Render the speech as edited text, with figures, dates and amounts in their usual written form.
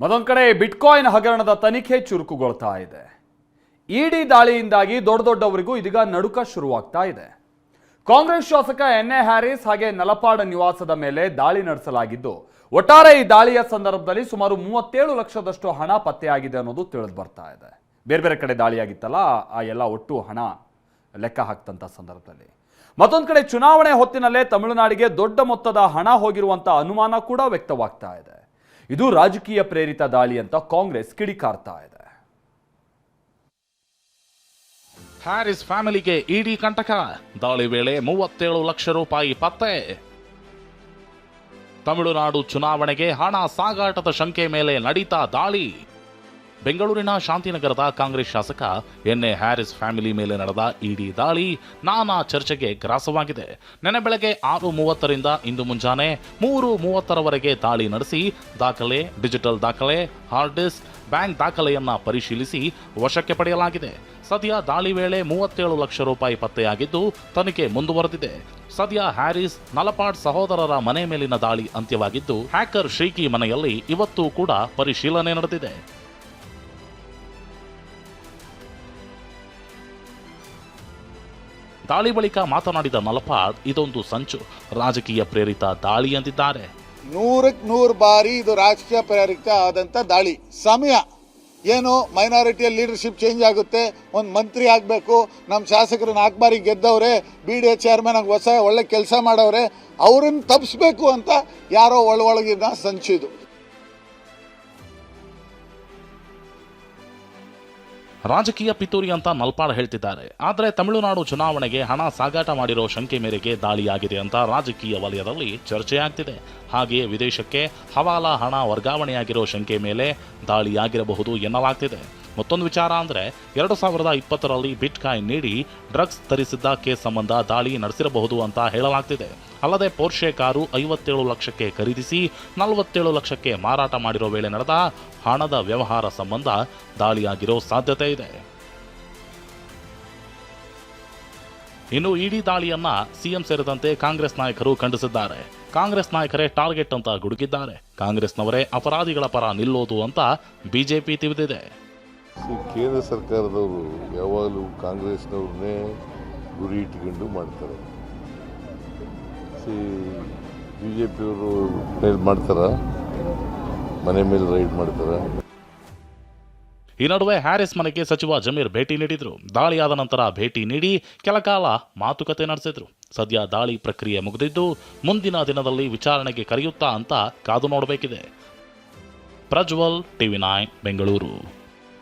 ಮತ್ತೊಂದು ಕಡೆ ಬಿಟ್ಕಾಯಿನ್ ಹಗರಣದ ತನಿಖೆ ಚುರುಕುಗೊಳ್ತಾ ಇದೆ. ಇಡಿ ದಾಳಿಯಿಂದಾಗಿ ದೊಡ್ಡವರಿಗೂ ಇದೀಗ ನಡುಕ ಶುರುವಾಗ್ತಾ ಇದೆ. ಕಾಂಗ್ರೆಸ್ ಶಾಸಕ ಎನ್.ಎ. ಹ್ಯಾರಿಸ್ ಹಾಗೆ ನಲಪಾಡ ನಿವಾಸದ ಮೇಲೆ ದಾಳಿ ನಡೆಸಲಾಗಿದ್ದು, ಒಟ್ಟಾರೆ ಈ ದಾಳಿಯ ಸಂದರ್ಭದಲ್ಲಿ ಸುಮಾರು 37 ಲಕ್ಷದಷ್ಟು ಹಣ ಪತ್ತೆಯಾಗಿದೆ ಅನ್ನೋದು ತಿಳಿದು ಬರ್ತಾ ಇದೆ. ಬೇರೆ ಬೇರೆ ಕಡೆ ದಾಳಿಯಾಗಿತ್ತಲ್ಲ, ಆ ಎಲ್ಲ ಒಟ್ಟು ಹಣ ಲೆಕ್ಕ ಹಾಕ್ತಂತ ಸಂದರ್ಭದಲ್ಲಿ ಮತ್ತೊಂದು ಕಡೆ ಚುನಾವಣೆ ಹೊತ್ತಿನಲ್ಲೇ ತಮಿಳುನಾಡಿಗೆ ದೊಡ್ಡ ಮೊತ್ತದ ಹಣ ಹೋಗಿರುವಂತ ಅನುಮಾನ ಕೂಡ ವ್ಯಕ್ತವಾಗ್ತಾ ಇದೆ. ಇದು ರಾಜಕೀಯ ಪ್ರೇರಿತ ದಾಳಿ ಅಂತ ಕಾಂಗ್ರೆಸ್ ಕಿಡಿಕಾರ್ತಾ ಇದೆ. ಹ್ಯಾರಿಸ್ ಫ್ಯಾಮಿಲಿಗೆ ಇಡಿ ಕಂಟಕ, ದಾಳಿ ವೇಳೆ 37 ಲಕ್ಷ ರೂಪಾಯಿ ಪತ್ತೆ. ತಮಿಳುನಾಡು ಚುನಾವಣೆಗೆ ಹಣ ಸಾಗಾಟದ ಶಂಕೆ ಮೇಲೆ ನಡೀತಾ ದಾಳಿ. ಬೆಂಗಳೂರಿನ ಶಾಂತಿನಗರದ ಕಾಂಗ್ರೆಸ್ ಶಾಸಕ ಎನ್.ಎ. ಹ್ಯಾರಿಸ್ ಫ್ಯಾಮಿಲಿ ಮೇಲೆ ನಡೆದ ಇಡಿ ದಾಳಿ ನಾನಾ ಚರ್ಚೆಗೆ ಗ್ರಾಸವಾಗಿದೆ. ನೆನ್ನೆ ಬೆಳಗ್ಗೆ 6:30ರಿಂದ ಇಂದು ಮುಂಜಾನೆ 3:30ರವರೆಗೆ ದಾಳಿ ನಡೆಸಿ ದಾಖಲೆ, ಡಿಜಿಟಲ್ ದಾಖಲೆ, ಹಾರ್ಡ್ ಡಿಸ್ಕ್, ಬ್ಯಾಂಕ್ ದಾಖಲೆಯನ್ನ ಪರಿಶೀಲಿಸಿ ವಶಕ್ಕೆ ಪಡೆಯಲಾಗಿದೆ. ಸದ್ಯ ದಾಳಿ ವೇಳೆ 37 ಲಕ್ಷ ರೂಪಾಯಿ ಪತ್ತೆಯಾಗಿದ್ದು ತನಿಖೆ ಮುಂದುವರೆದಿದೆ. ಸದ್ಯ ಹ್ಯಾರಿಸ್ ನಲಪಾಡ್ ಸಹೋದರರ ಮನೆ ಮೇಲಿನ ದಾಳಿ ಅಂತ್ಯವಾಗಿದ್ದು, ಹ್ಯಾಕರ್ ಶ್ರೀಕಿ ಮನೆಯಲ್ಲಿ ಇವತ್ತು ಕೂಡ ಪರಿಶೀಲನೆ ನಡೆದಿದೆ. ದಾಳಿ ಬಳಿಕ ಮಾತನಾಡಿದ ನಲಪಾಡ್, ಇದೊಂದು ಸಂಚು, ರಾಜಕೀಯ ಪ್ರೇರಿತ ದಾಳಿ ಎಂದಿದ್ದಾರೆ. 100 ಬಾರಿ ಇದು ರಾಜಕೀಯ ಪ್ರೇರಿತ ಆದಂತ ದಾಳಿ. ಸಮಯ ಏನು, ಮೈನಾರಿಟಿಯ ಲೀಡರ್ಶಿಪ್ ಚೇಂಜ್ ಆಗುತ್ತೆ, ಒಂದು ಮಂತ್ರಿ ಆಗಬೇಕು, ನಮ್ಮ ಶಾಸಕರು 4 ಬಾರಿ ಗೆದ್ದವ್ರೆ, BDA ಚೇರ್ಮನ್ ಆಗಿ ಒಳ್ಳೆ ಕೆಲಸ ಮಾಡವ್ರೆ, ಅವ್ರನ್ನ ತಪ್ಪಿಸ್ಬೇಕು ಅಂತ ಯಾರೋ ಒಳಗಿನ ಸಂಚಿದು. ರಾಜಕೀಯ ಪಿತೂರಿ ಅಂತ ನಲ್ಪಾಡ್ ಹೇಳ್ತಿದ್ದಾರೆ. ಆದರೆ ತಮಿಳುನಾಡು ಚುನಾವಣೆಗೆ ಹಣ ಸಾಗಾಟ ಮಾಡಿರೋ ಶಂಕೆ ಮೇರೆಗೆ ದಾಳಿಯಾಗಿದೆ ಅಂತ ರಾಜಕೀಯ ವಲಯದಲ್ಲಿ ಚರ್ಚೆಯಾಗ್ತಿದೆ. ಹಾಗೆಯೇ ವಿದೇಶಕ್ಕೆ ಹವಾಲಾ ಹಣ ವರ್ಗಾವಣೆಯಾಗಿರೋ ಶಂಕೆ ಮೇಲೆ ದಾಳಿಯಾಗಿರಬಹುದು ಎನ್ನಲಾಗ್ತಿದೆ. ಮತ್ತೊಂದು ವಿಚಾರ ಅಂದರೆ 2020ರಲ್ಲಿ ಬಿಟ್ಕಾಯಿನ್ ನೀಡಿ ಡ್ರಗ್ಸ್ ತರಿಸಿದ್ದ ಕೇಸ್ ಸಂಬಂಧ ದಾಳಿ ನಡೆಸಿರಬಹುದು ಅಂತ ಹೇಳಲಾಗ್ತಿದೆ. ಅಲ್ಲದೆ ಪೋರ್ಷೆ ಕಾರು 57 ಲಕ್ಷಕ್ಕೆ ಖರೀದಿಸಿ 47 ಲಕ್ಷಕ್ಕೆ ಮಾರಾಟ ಮಾಡಿರೋ ವೇಳೆ ನಡೆದ ಹಣದ ವ್ಯವಹಾರ ಸಂಬಂಧ ದಾಳಿಯಾಗಿರೋ ಸಾಧ್ಯತೆ ಇದೆ. ಇನ್ನು ಇಡಿ ದಾಳಿಯನ್ನ ಸಿಎಂ ಸೇರಿದಂತೆ ಕಾಂಗ್ರೆಸ್ ನಾಯಕರು ಖಂಡಿಸಿದ್ದಾರೆ. ಕಾಂಗ್ರೆಸ್ ನಾಯಕರೇ ಟಾರ್ಗೆಟ್ ಅಂತ ಗುಡುಗಿದ್ದಾರೆ. ಕಾಂಗ್ರೆಸ್ನವರೇ ಅಪರಾಧಿಗಳ ಪರ ನಿಲ್ಲೋದು ಅಂತ ಬಿಜೆಪಿ ತಿಳಿದಿದೆ. ಕೇಂದ್ರ ಸರ್ಕಾರದವರು ಯಾವಾಗಲೂ ಕಾಂಗ್ರೆಸ್ನವ್ರನ್ನೇ ಗುರಿ ಇಟ್ಕೊಂಡು ಮಾಡ್ತಾರೆ. ಬಿಜೆಪಿಯವರು ಮಾಡ್ತಾರ, ಮನೆ ಮೇಲೆ ರೈಡ್ ಮಾಡ್ತಾರ. ಈ ನಡುವೆ ಹ್ಯಾರಿಸ್ ಮನೆಗೆ ಸಚಿವ ಜಮೀರ್ ಭೇಟಿ ನೀಡಿದ್ರು. ದಾಳಿಯಾದ ನಂತರ ಭೇಟಿ ನೀಡಿ ಕೆಲಕಾಲ ಮಾತುಕತೆ ನಡೆಸಿದ್ರು. ಸದ್ಯ ದಾಳಿ ಪ್ರಕ್ರಿಯೆ ಮುಗಿದಿದ್ದು ಮುಂದಿನ ದಿನದಲ್ಲಿ ವಿಚಾರಣೆಗೆ ಕರೆಯುತ್ತಾ ಅಂತ ಕಾದು ನೋಡಬೇಕಿದೆ. ಪ್ರಜ್ವಲ್, TV9 ಬೆಂಗಳೂರು.